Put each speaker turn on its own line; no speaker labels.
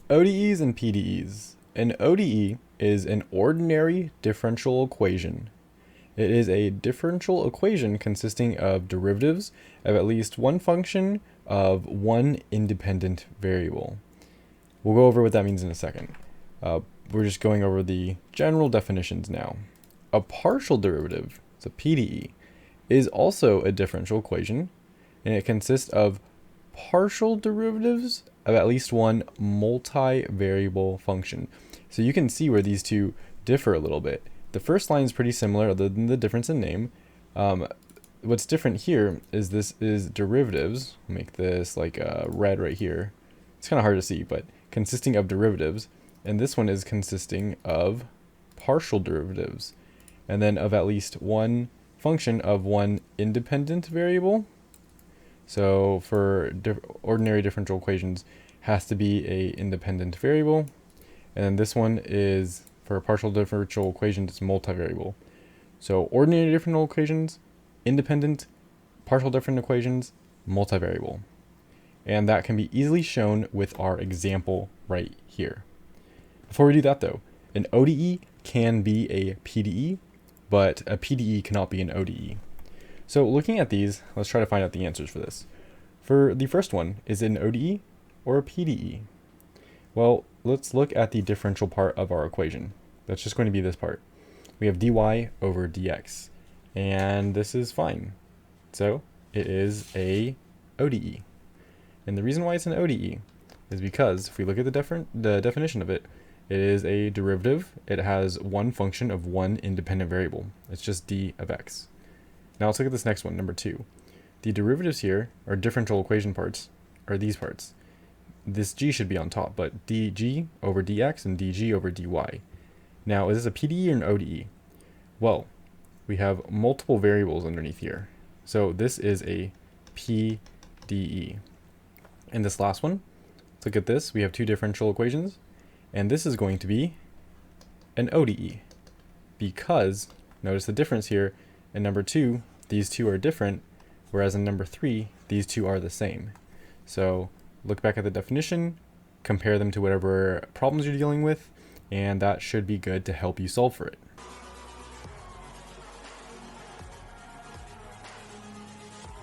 ODEs and PDEs. An ODE is an ordinary differential equation. It is a differential equation consisting of derivatives of at least one function of one independent variable. We'll go over what that means in a second. We're just going over the general definitions now. A partial derivative, it's a PDE, is also a differential equation, and it consists of partial derivatives of at least one multivariable function. So you can see where these two differ a little bit. The first line is pretty similar other than the difference in name. What's different here is this is derivatives. I'll make this like red right here. It's kind of hard to see, but consisting of derivatives. And this one is consisting of partial derivatives. And then of at least one function of one independent variable. So for ordinary differential equations, has to be a independent variable. And then this one is for partial differential equations, it's multivariable. So ordinary differential equations, independent, partial different equations, multivariable. And that can be easily shown with our example right here. Before we do that though, an ODE can be a PDE, but a PDE cannot be an ODE. So looking at these, let's try to find out the answers for this. For the first one, is it an ODE or a PDE? Well, let's look at the differential part of our equation. That's just going to be this part. We have dy over dx, and this is fine. So it is a ODE. And the reason why it's an ODE is because if we look at the definition of it, it is a derivative. It has one function of one independent variable. It's just d of x. Now let's look at this next one, number 2. The derivatives here, or differential equation parts, are these parts. This g should be on top, but dg over dx and dg over dy. Now, is this a PDE or an ODE? Well, we have multiple variables underneath here. So this is a PDE. And this last one, let's look at this. We have two differential equations, and this is going to be an ODE because, notice the difference here, in number 2, these two are different, whereas in number 3, these two are the same. So look back at the definition, compare them to whatever problems you're dealing with, and that should be good to help you solve for it.